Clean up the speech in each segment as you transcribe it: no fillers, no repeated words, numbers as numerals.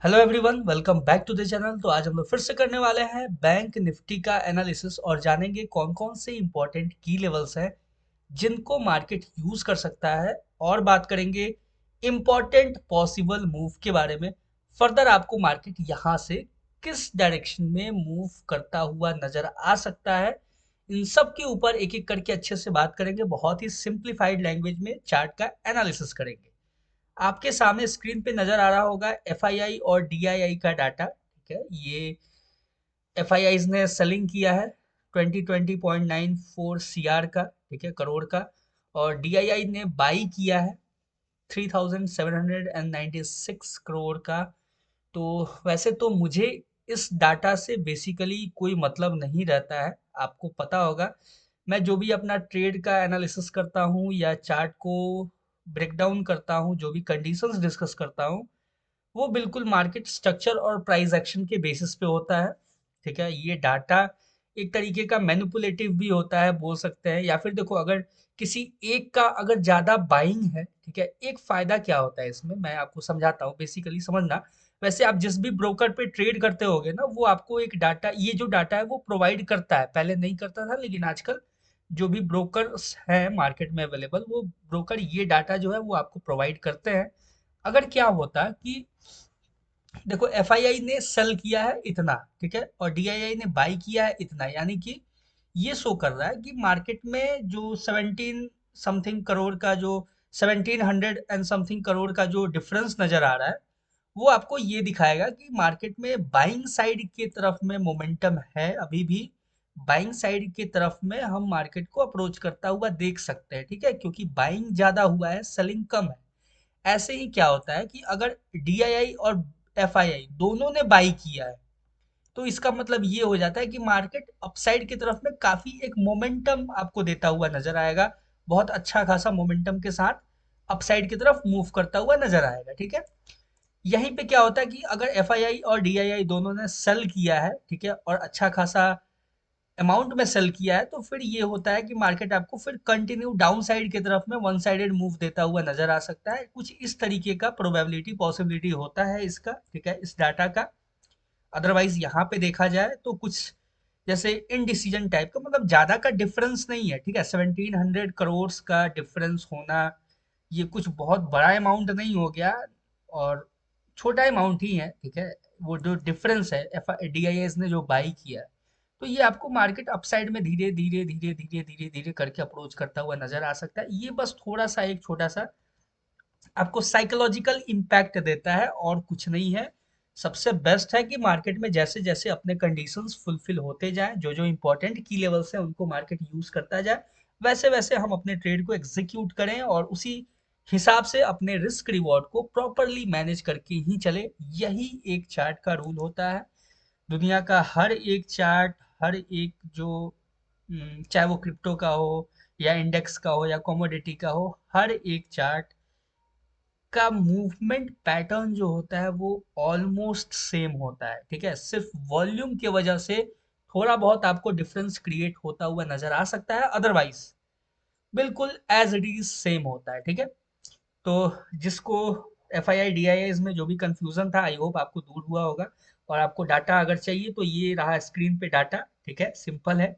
Hello everyone, welcome back to the channel. तो आज हम लोग फिर से करने वाले हैं बैंक निफ्टी का एनालिसिस और जानेंगे कौन कौन से इंपॉर्टेंट की लेवल्स हैं जिनको मार्केट यूज कर सकता है। और बात करेंगे इंपॉर्टेंट पॉसिबल मूव के बारे में। फर्दर आपको मार्केट यहाँ से किस डायरेक्शन में मूव करता हुआ नजर आ सकता है, इन सब के ऊपर एक एक करके अच्छे से बात करेंगे। बहुत ही सिंप्लीफाइड लैंग्वेज में चार्ट का एनालिसिस करेंगे। आपके सामने स्क्रीन पे नजर आ रहा होगा एफआईआई और डीआईआई का डाटा। ठीक है, ये एफआईआई ने सेलिंग किया है 2020.94 सीआर का, ठीक है, करोड़ का। और डीआईआई ने बाई किया है 3796 करोड़ का। तो वैसे तो मुझे इस डाटा से बेसिकली कोई मतलब नहीं रहता है, आपको पता होगा। मैं जो भी अपना ट्रेड का एनालिसिस करता हूँ या चार्ट को ब्रेक डाउन करता हूँ, जो भी कंडीशंस डिस्कस करता हूँ, वो बिल्कुल मार्केट स्ट्रक्चर और प्राइस एक्शन के बेसिस पे होता है। ठीक है, ये डाटा एक तरीके का मैनिपुलेटिव भी होता है बोल सकते हैं। या फिर देखो, अगर किसी एक का अगर ज्यादा बाइंग है, ठीक है, एक फायदा क्या होता है इसमें मैं आपको समझाता हूँ, बेसिकली समझना। वैसे आप जिस भी ब्रोकर पे ट्रेड करते होगे ना, वो आपको एक डाटा, ये जो डाटा है वो प्रोवाइड करता है। पहले नहीं करता था, लेकिन आजकल जो भी ब्रोकर्स हैं मार्केट में अवेलेबल, वो ब्रोकर ये डाटा जो है वो आपको प्रोवाइड करते हैं। अगर क्या होता कि देखो, एफआईआई ने सेल किया है इतना, ठीक है, और डीआईआई ने बाई किया है इतना, यानी कि ये शो कर रहा है कि मार्केट में जो 17 समथिंग करोड़ का जो 1700 एंड समथिंग करोड़ का जो डिफरेंस नजर आ रहा है, वो आपको ये दिखाएगा कि मार्केट में बाइंग साइड की तरफ में मोमेंटम है अभी भी। बाइंग साइड की तरफ में हम मार्केट को अप्रोच करता हुआ देख सकते हैं, ठीक है, क्योंकि बाइंग ज्यादा हुआ है, सेलिंग कम है। ऐसे ही क्या होता है कि अगर डीआईआई और एफआईआई दोनों ने बाई किया है, तो इसका मतलब ये हो जाता है कि मार्केट अपसाइड की तरफ में काफी एक मोमेंटम आपको देता हुआ नजर आएगा। बहुत अच्छा खासा मोमेंटम के साथ अपसाइड की तरफ मूव करता हुआ नजर आएगा, ठीक है। यहीं पे क्या होता है कि अगर एफआईआई और डीआईआई दोनों ने सेल किया है, ठीक है, और अच्छा खासा अमाउंट में सेल किया है, तो फिर ये होता है कि मार्केट आपको फिर कंटिन्यू डाउन साइड की तरफ में वन साइडेड मूव देता हुआ नजर आ सकता है। कुछ इस तरीके का प्रोबेबिलिटी पॉसिबिलिटी होता है इसका, ठीक है, इस डाटा का। अदरवाइज यहाँ पे देखा जाए तो कुछ जैसे इनडिसीजन टाइप का, मतलब ज्यादा का डिफरेंस नहीं है, ठीक है। 1700 का डिफरेंस होना, ये कुछ बहुत बड़ा अमाउंट नहीं हो गया, और छोटा अमाउंट ही है, ठीक है। वो जो डिफरेंस है, एफ डीआईएस ने जो बाई किया है, तो ये आपको मार्केट अपसाइड में धीरे धीरे धीरे धीरे धीरे धीरे करके अप्रोच करता हुआ नजर आ सकता है। ये बस थोड़ा सा एक छोटा सा आपको साइकोलॉजिकल इम्पैक्ट देता है और कुछ नहीं है। सबसे बेस्ट है कि मार्केट में जैसे जैसे अपने कंडीशंस फुलफिल होते जाएं, जो जो इंपॉर्टेंट की लेवल्स हैं उनको मार्केट यूज करता जाए, वैसे वैसे हम अपने ट्रेड को एग्जीक्यूट करें और उसी हिसाब से अपने रिस्क रिवॉर्ड को प्रॉपरली मैनेज करके ही चले। यही एक चार्ट का रूल होता है। दुनिया का हर एक चार्ट, हर एक जो चाहे वो क्रिप्टो का हो या इंडेक्स का हो या कमोडिटी का हो, हर एक चार्ट का मूवमेंट पैटर्न जो होता है वो ऑलमोस्ट सेम होता है, ठीक है। सिर्फ वॉल्यूम की वजह से थोड़ा बहुत आपको डिफरेंस क्रिएट होता हुआ नजर आ सकता है, अदरवाइज बिल्कुल एज इट इज सेम होता है, ठीक है। तो जिसको F I I D I में जो भी कंफ्यूजन था, आई होप आपको दूर हुआ होगा। और आपको डाटा अगर चाहिए तो ये रहा स्क्रीन पे डाटा, ठीक है, सिंपल है।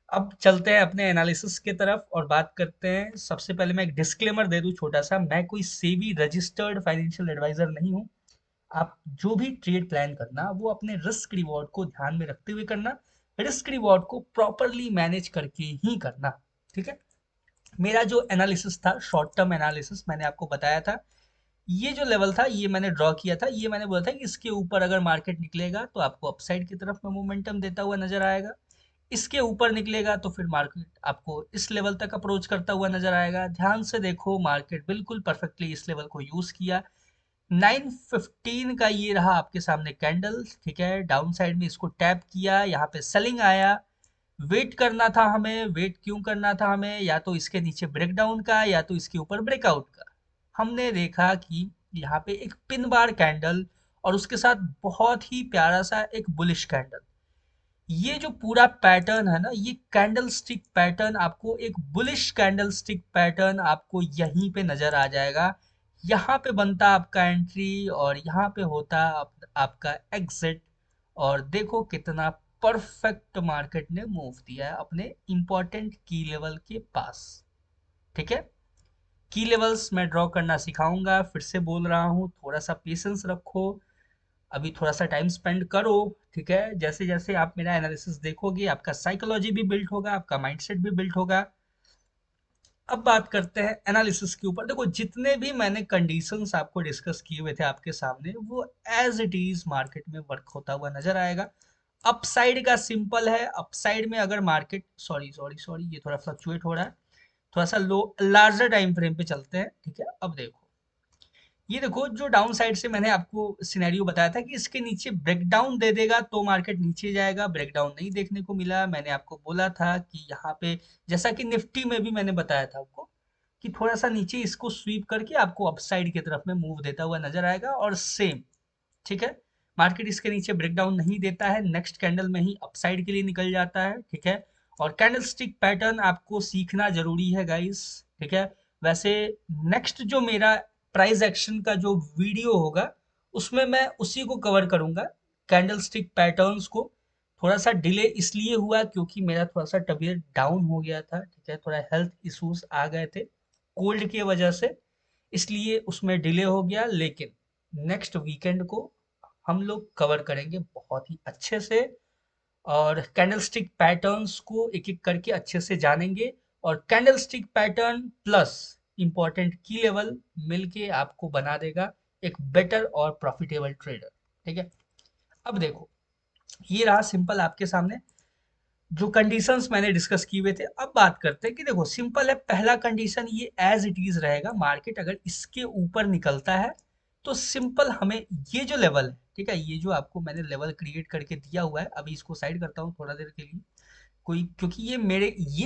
अब चलते हैं अपने एनालिसिस की तरफ और बात करते हैं। सबसे पहले मैं एक डिस्क्लेमर दे दूं छोटा सा, मैं कोई सेबी रजिस्टर्ड फाइनेंशियल एडवाइजर नहीं हूं। आप जो भी ट्रेड प्लान करना, वो अपने रिस्क रिवॉर्ड को ध्यान में रखते हुए करना, रिस्क रिवॉर्ड को प्रॉपरली मैनेज करके ही करना, ठीक है। मेरा जो एनालिसिस था, शॉर्ट टर्म एनालिसिस, मैंने आपको बताया था, ये जो लेवल था ये मैंने ड्रॉ किया था। ये मैंने बोला था कि इसके ऊपर अगर मार्केट निकलेगा तो आपको अपसाइड की तरफ में मोमेंटम देता हुआ नजर आएगा। इसके ऊपर निकलेगा तो फिर मार्केट आपको इस लेवल तक अप्रोच करता हुआ नजर आएगा। ध्यान से देखो, मार्केट बिल्कुल परफेक्टली इस लेवल को यूज किया। 915 का ये रहा आपके सामने कैंडल, ठीक है। डाउन साइड में इसको टैप किया, यहाँ पे सेलिंग आया। वेट करना था हमें। वेट क्यों करना था हमें? या तो इसके नीचे ब्रेकडाउन का, या तो इसके ऊपर ब्रेकआउट का। हमने देखा कि यहाँ पे एक पिन बार कैंडल और उसके साथ बहुत ही प्यारा सा एक बुलिश कैंडल। ये जो पूरा पैटर्न है ना, ये कैंडल स्टिक पैटर्न आपको, एक बुलिश कैंडल स्टिक पैटर्न आपको यहीं पे नजर आ जाएगा। यहाँ पे बनता आपका एंट्री और यहाँ पे होता आपका एग्जिट। और देखो कितना परफेक्ट मार्केट ने मूव दिया है अपने इंपॉर्टेंट की लेवल के पास। ठीक है, की लेवल्स मैं ड्रॉ करना सिखाऊंगा, फिर से बोल रहा हूँ, थोड़ा सा पेशेंस रखो, अभी थोड़ा सा टाइम स्पेंड करो। ठीक है, जैसे जैसे आप मेरा एनालिसिस देखोगे आपका साइकोलॉजी भी बिल्ड होगा, आपका माइंडसेट भी बिल्ड होगा। अब बात करते हैं एनालिसिस के ऊपर। देखो जितने भी मैंने कंडीशंस आपको डिस्कस किए हुए थे आपके सामने, वो एज इट इज मार्केट में वर्क होता हुआ नजर आएगा। अपसाइड का सिंपल है, अपसाइड में अगर मार्केट, सॉरी सॉरी सॉरी, ये थोड़ा फ्लक्चुएट हो रहा है, थोड़ा सा लो लार्जर टाइम फ्रेम पे चलते हैं। ठीक है, अब देखो, ये देखो जो डाउन साइड से मैंने आपको सिनेरियो बताया था कि इसके नीचे ब्रेकडाउन दे देगा तो मार्केट नीचे जाएगा, ब्रेकडाउन नहीं देखने को मिला। मैंने आपको बोला था कि यहाँ पे, जैसा कि निफ्टी में भी मैंने बताया था आपको, कि थोड़ा सा नीचे इसको स्वीप करके आपको अपसाइड की तरफ में मूव देता हुआ नजर आएगा। और सेम, ठीक है, मार्केट इसके नीचे ब्रेकडाउन नहीं देता है, नेक्स्ट कैंडल में ही अपसाइड के लिए निकल जाता है। ठीक है, और कैंडल स्टिक पैटर्न आपको सीखना जरूरी है गाइस। ठीक है, वैसे नेक्स्ट जो मेरा प्राइस एक्शन का जो वीडियो होगा, उसमें मैं उसी को कवर करूंगा, कैंडल स्टिक पैटर्न्स को। थोड़ा सा डिले इसलिए हुआ क्योंकि मेरा थोड़ा सा तबीयत डाउन हो गया था। ठीक है, थोड़ा हेल्थ इश्यूज आ गए थे कोल्ड की वजह से, इसलिए उसमें डिले हो गया। लेकिन नेक्स्ट वीकेंड को हम लोग कवर करेंगे बहुत ही अच्छे से, और कैंडलस्टिक पैटर्न्स को एक एक करके अच्छे से जानेंगे। और कैंडलस्टिक पैटर्न प्लस इंपॉर्टेंट की लेवल मिलके आपको बना देगा एक बेटर और प्रॉफिटेबल ट्रेडर। ठीक है, अब देखो, ये रहा सिंपल आपके सामने जो कंडीशंस मैंने डिस्कस किए हुए थे। अब बात करते हैं कि देखो सिंपल है, पहला कंडीशन ये एज इट इज रहेगा, मार्केट अगर इसके ऊपर निकलता है तो सिंपल हमें ये जो लेवल है, ठीक है, ये जो आपको मैंने लेवल क्रिएट करके दिया हुआ है, अभी इसको साइड करता हूँ थोड़ा देर के लिए, कोई, क्योंकि ये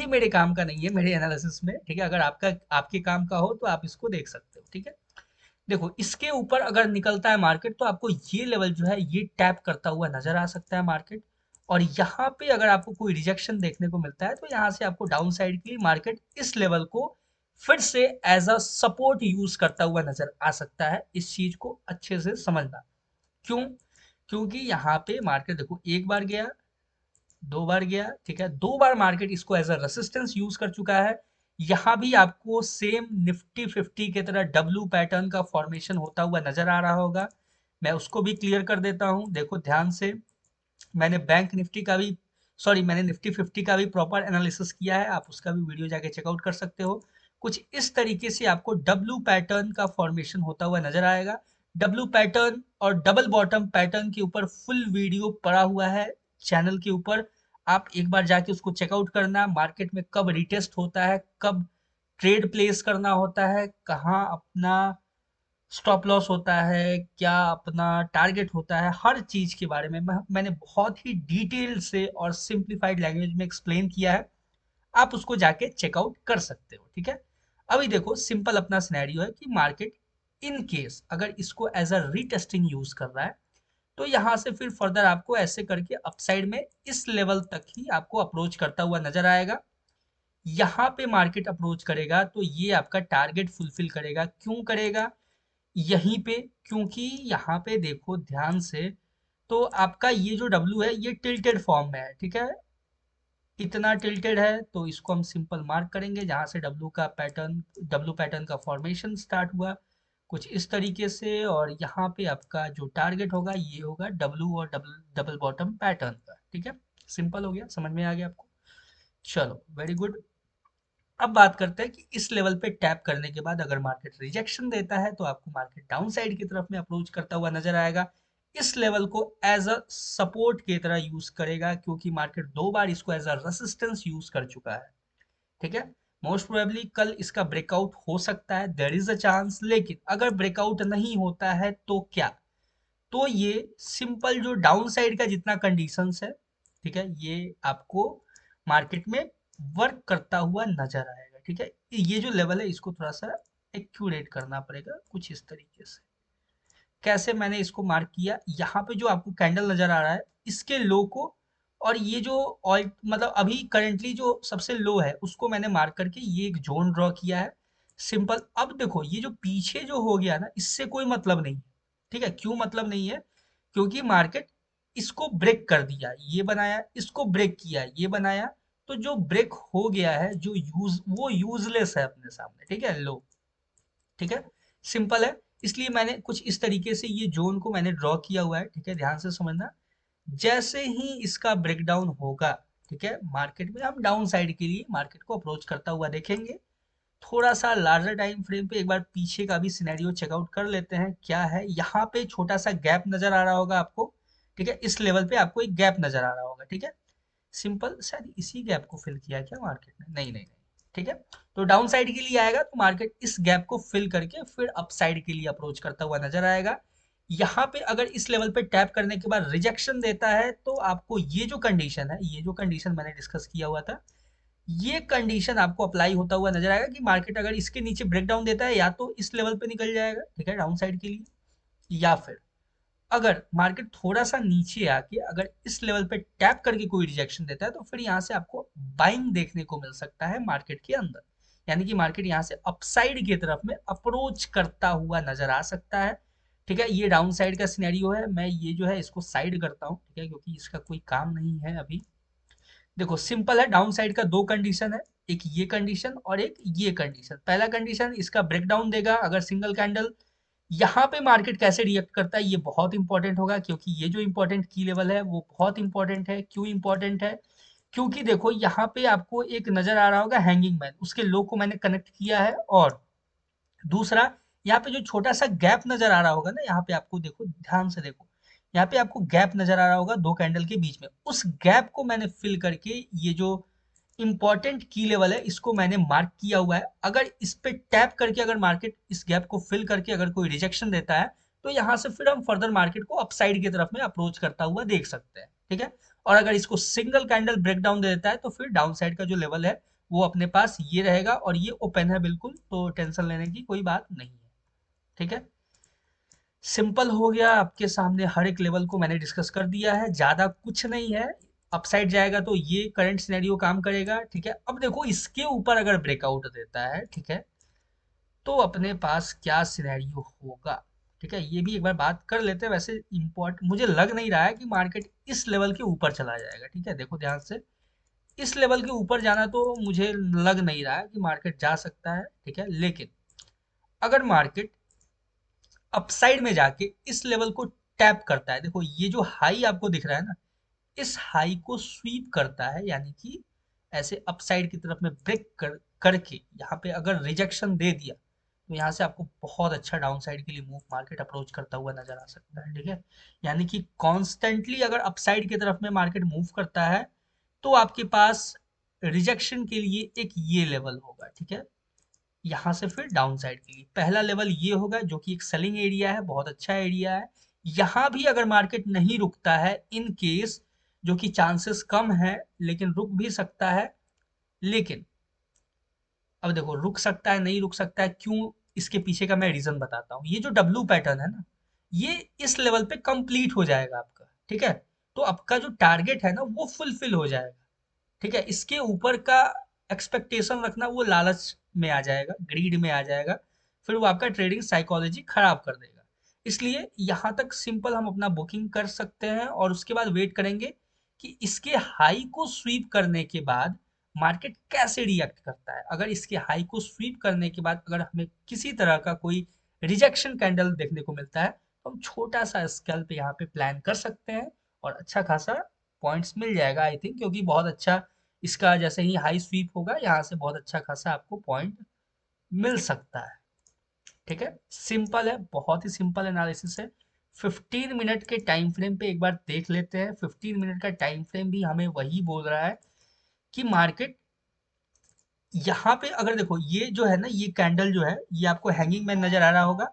मेरे काम का नहीं है मेरे एनालिसिस में। ठीक है, अगर आपका आपके काम का हो तो आप इसको देख सकते हो। ठीक है, देखो इसके ऊपर अगर निकलता है मार्केट तो आपको ये लेवल जो है ये टैप करता हुआ नजर आ सकता है मार्केट। और यहाँ पे अगर आपको कोई रिजेक्शन देखने को मिलता है तो यहाँ से आपको डाउन साइड के लिए मार्केट इस लेवल को फिर से एज अ सपोर्ट यूज करता हुआ नजर आ सकता है। इस चीज को अच्छे से समझना। क्यों? क्योंकि यहाँ पे मार्केट देखो एक बार गया, दो बार गया, ठीक है, दो बार मार्केट इसको एज अ रेसिस्टेंस यूज कर चुका है। यहाँ भी आपको सेम निफ्टी 50 की तरह डब्लू पैटर्न का फॉर्मेशन होता हुआ नजर आ रहा होगा। मैं उसको भी क्लियर कर देता हूँ, देखो ध्यान से। मैंने बैंक निफ्टी का भी, सॉरी, मैंने निफ्टी 50 का भी प्रॉपर एनालिसिस किया है, आप उसका भी वीडियो जाके चेकआउट कर सकते हो। कुछ इस तरीके से आपको डब्लू पैटर्न का फॉर्मेशन होता हुआ नजर आएगा। डब्लू पैटर्न और डबल बॉटम पैटर्न के ऊपर फुल वीडियो पड़ा हुआ है चैनल के ऊपर, आप एक बार जाके उसको चेकआउट करना। मार्केट में कब रिटेस्ट होता है, कब ट्रेड प्लेस करना होता है, कहाँ अपना स्टॉप लॉस होता है, क्या अपना टारगेट होता है, हर चीज के बारे में मैंने बहुत ही डिटेल से और सिंप्लीफाइड लैंग्वेज में एक्सप्लेन किया है। आप उसको जाके चेकआउट कर सकते हो। ठीक है, अभी देखो सिंपल अपना सिनेरियो है कि मार्केट इन केस अगर इसको एज अ रीटेस्टिंग यूज कर रहा है तो यहाँ से फिर फर्दर आपको ऐसे करके अपसाइड में इस लेवल तक ही आपको अप्रोच करता हुआ नजर आएगा। यहाँ पे मार्केट अप्रोच करेगा तो ये आपका टारगेट फुलफिल करेगा। क्यों करेगा? यहीं पे, क्योंकि यहाँ पे देखो ध्यान से, तो आपका ये जो डब्लू है ये टिल्टेड फॉर्म में है। ठीक है, इतना टिल्टेड है तो इसको हम सिंपल मार्क करेंगे जहां से डब्लू पैटर्न का फॉर्मेशन स्टार्ट हुआ कुछ इस तरीके से। और यहाँ पे आपका जो टारगेट होगा ये होगा डब्लू और डबल डबल बॉटम पैटर्न का। ठीक है, सिंपल हो गया, समझ में आ गया आपको? चलो वेरी गुड। अब बात करते हैं कि इस लेवल पे टैप करने के बाद अगर मार्केट रिजेक्शन देता है तो आपको मार्केट डाउन साइड की तरफ में अप्रोच करता हुआ नजर आएगा। इस लेवल को एज अ सपोर्ट की तरह यूज करेगा क्योंकि मार्केट दो बार इसको एज अ रेसिस्टेंस यूज कर चुका है। ठीक है, मोस्ट प्रोबेबली कल इसका ब्रेकआउट हो सकता है, देयर इज अ चांस। लेकिन अगर ब्रेकआउट नहीं होता है तो क्या? तो ये सिंपल जो डाउन साइड का जितना कंडीशंस है, ठीक है, ये आपको मार्केट में वर्क करता हुआ नजर आएगा। ठीक है, ये जो लेवल है इसको थोड़ा सा एक्यूरेट करना पड़ेगा कुछ इस तरीके से। कैसे मैंने इसको मार्क किया, यहाँ पे जो आपको कैंडल नजर आ रहा है इसके लो को, और ये जो ऑल मतलब अभी करेंटली जो सबसे लो है उसको मैंने मार्क करके ये एक जोन ड्रॉ किया है। सिंपल। अब देखो ये जो पीछे जो हो गया ना, इससे कोई मतलब नहीं है, ठीक है। क्यों मतलब नहीं है? क्योंकि मार्केट इसको ब्रेक कर दिया, ये बनाया, इसको ब्रेक किया, ये बनाया, तो जो ब्रेक हो गया है, जो वो यूजलेस है अपने सामने, ठीक है, लो, ठीक है, सिंपल है। इसलिए मैंने कुछ इस तरीके से ये जोन को मैंने ड्रॉ किया हुआ है, ठीक है, ध्यान से समझना। जैसे ही इसका ब्रेकडाउन होगा, ठीक है, मार्केट में हम डाउन साइड के लिए मार्केट को अप्रोच करता हुआ देखेंगे। थोड़ा सा लार्जर टाइम फ्रेम पे एक बार पीछे का भी सिनेरियो चेकआउट कर लेते हैं, क्या है यहाँ पे छोटा सा गैप नजर आ रहा होगा आपको, ठीक है, इस लेवल पे आपको एक गैप नजर आ रहा होगा, ठीक है, सिंपल। शायद इसी गैप को फिल किया है क्या मार्केट ने? नहीं नहीं नहीं, ठीक है। तो डाउन साइड के लिए आएगा तो मार्केट इस गैप को फिल करके फिर अप साइड के लिए अप्रोच करता हुआ नजर आएगा। यहाँ पे अगर इस लेवल पे टैप करने के बाद रिजेक्शन देता है तो आपको ये जो कंडीशन है, ये जो कंडीशन मैंने डिस्कस किया हुआ था, ये कंडीशन आपको अप्लाई होता हुआ नजर आएगा कि मार्केट अगर इसके नीचे ब्रेकडाउन देता है, या तो इस लेवल पे निकल जाएगा, ठीक है, डाउन साइड के लिए, या फिर अगर मार्केट थोड़ा सा नीचे आके अगर इस लेवल पे टैप करके कोई रिजेक्शन देता है तो फिर यहाँ से आपको बाइंग देखने को मिल सकता है मार्केट के अंदर। यानी कि मार्केट यहाँ से अपसाइड की तरफ में अप्रोच करता हुआ नजर आ सकता है, ठीक है। ये डाउन साइड का सिनेरियो है। मैं ये जो है इसको साइड करता हूँ, ठीक है, क्योंकि इसका कोई काम नहीं है अभी। देखो सिंपल है, डाउन साइड का दो कंडीशन है, एक ये कंडीशन और एक ये कंडीशन। पहला कंडीशन इसका ब्रेकडाउन देगा अगर सिंगल कैंडल, यहाँ पे मार्केट कैसे रिएक्ट करता है ये बहुत इंपॉर्टेंट होगा, क्योंकि ये जो इंपॉर्टेंट की लेवल है वो बहुत इंपॉर्टेंट है। क्यों इंपॉर्टेंट है? क्योंकि देखो यहाँ पे आपको एक नजर आ रहा होगा हैंगिंग मैन, उसके लो को मैंने कनेक्ट किया है। और दूसरा, यहाँ पे जो छोटा सा गैप नजर आ रहा होगा ना, यहाँ पे आपको देखो, ध्यान से देखो, यहाँ पे आपको गैप नजर आ रहा होगा दो कैंडल के बीच में, उस गैप को मैंने फिल करके ये जो इंपॉर्टेंट की लेवल है इसको मैंने मार्क किया हुआ है। अगर इस पे टैप करके अगर मार्केट इस गैप को फिल करके अगर कोई रिजेक्शन देता है तो यहाँ से फिर हम फर्दर मार्केट को अपसाइड की तरफ में अप्रोच करता हुआ देख सकते हैं, ठीक है। और अगर इसको सिंगल कैंडल ब्रेकडाउन दे देता है तो फिर डाउन साइड का जो लेवल है वो अपने पास ये रहेगा, और ये ओपन है बिल्कुल, तो टेंशन लेने की कोई बात नहीं है, ठीक है। सिंपल हो गया, आपके सामने हर एक लेवल को मैंने डिस्कस कर दिया है, ज्यादा कुछ नहीं है। अपसाइड जाएगा तो ये करंट सिनेरियो काम करेगा, ठीक है। अब देखो इसके ऊपर अगर ब्रेकआउट देता है, ठीक है, तो अपने पास क्या सिनेरियो होगा, ठीक है, ये भी एक बार बात कर लेते हैं। वैसे इम्पोर्ट मुझे लग नहीं रहा है कि मार्केट इस लेवल के ऊपर चला जाएगा, ठीक है, देखो ध्यान से, इस लेवल के ऊपर जाना तो मुझे लग नहीं रहा है कि मार्केट जा सकता है, ठीक है। लेकिन अगर मार्केट अपसाइड में जाके इस लेवल को टैप करता है, देखो ये जो हाई आपको दिख रहा है ना, इस हाई को स्वीप करता है, यानी कि ऐसे अपसाइड की तरफ में ब्रेक करके यहाँ पे अगर रिजेक्शन दे दिया तो यहाँ से आपको बहुत अच्छा डाउन साइड के लिए मूव मार्केट अप्रोच करता हुआ नजर आ सकता है, ठीक है। यानी कि कॉन्स्टेंटली अगर अपसाइड की तरफ में मार्केट मूव करता है तो आपके पास रिजेक्शन के लिए एक ये लेवल होगा, ठीक है। यहाँ से फिर डाउन साइड के लिए पहला लेवल ये होगा जो कि एक सेलिंग एरिया है, बहुत अच्छा एरिया है। यहाँ भी अगर मार्केट नहीं रुकता है इन केस, जो कि चांसेस कम है लेकिन रुक भी सकता है, लेकिन अब देखो रुक सकता है नहीं रुक सकता है क्यों, इसके पीछे का मैं रीजन बताता हूँ। ये जो डब्लू पैटर्न है ना, ये इस लेवल पे कंप्लीट हो जाएगा आपका, ठीक है। तो आपका जो टारगेट है ना वो फुलफिल हो जाएगा, ठीक है। इसके ऊपर का एक्सपेक्टेशन रखना वो लालच में आ जाएगा, ग्रीड में आ जाएगा, फिर वो आपका ट्रेडिंग साइकोलॉजी खराब कर देगा। इसलिए यहाँ तक सिंपल हम अपना बुकिंग कर सकते हैं और उसके बाद वेट करेंगे कि इसके हाई को स्वीप करने के बाद मार्केट कैसे रिएक्ट करता है। अगर इसके हाई को स्वीप करने के बाद अगर हमें किसी तरह का कोई रिजेक्शन कैंडल देखने को मिलता है तो हम छोटा सा स्कैल्प यहाँ पे प्लान कर सकते हैं और अच्छा खासा पॉइंट्स मिल जाएगा आई थिंक, क्योंकि बहुत अच्छा इसका जैसे ही हाई स्वीप होगा यहाँ से बहुत अच्छा खासा आपको पॉइंट मिल सकता है, ठीक है। सिंपल है, बहुत ही सिंपल एनालिसिस है। 15 मिनट के टाइम फ्रेम पे एक बार देख लेते हैं। 15 मिनट का टाइम फ्रेम भी हमें वही बोल रहा है कि मार्केट यहाँ पे अगर देखो ये जो है ना, ये कैंडल जो है ये आपको हैंगिंग में नजर आ रहा होगा,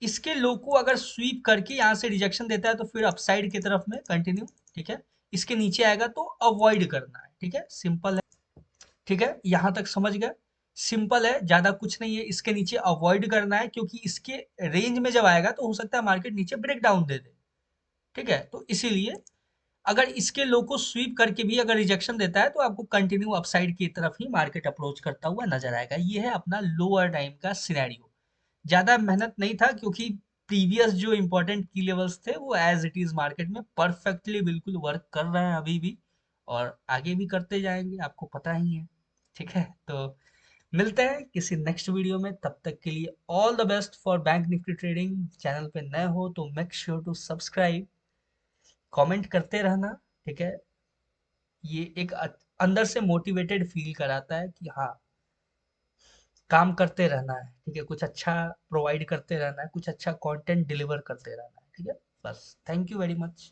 इसके लो को अगर स्वीप करके यहाँ से रिजेक्शन देता है तो फिर अपसाइड की तरफ में कंटिन्यू, ठीक है। इसके नीचे आएगा तो अवॉइड करना है, ठीक है, सिंपल है, ठीक है, यहाँ तक समझ गए। सिंपल है, ज्यादा कुछ नहीं है, इसके नीचे अवॉइड करना है क्योंकि इसके रेंज में जब आएगा तो हो सकता है मार्केट नीचे ब्रेक डाउन दे दे, ठीक है। तो इसीलिए अगर इसके लो को स्वीप करके भी अगर रिजेक्शन देता है तो आपको कंटिन्यू अपसाइड की तरफ ही मार्केट अप्रोच करता हुआ नजर आएगा। ये है अपना लोअर टाइम का सिनेरियो। ज़्यादा मेहनत नहीं था क्योंकि प्रीवियस जो इंपॉर्टेंट की लेवल्स थे वो एज इट इज़ मार्केट में परफेक्टली बिल्कुल वर्क कर रहे हैं अभी भी, और आगे भी करते जाएंगे, आपको पता ही है। ठीक है, तो मिलते हैं किसी नेक्स्ट वीडियो में। तब तक के लिए all the best for bank Nifty trading. Channel पे नए हो तो make sure to subscribe, comment करते रहना। ठीक है, ये एक अंदर से मोटिवेटेड फील कराता है कि हाँ, काम करते रहना है। ठीक है, कुछ अच्छा प्रोवाइड करते रहना है, कुछ अच्छा कंटेंट डिलीवर करते रहना है। ठीक है, बस थैंक यू वेरी मच।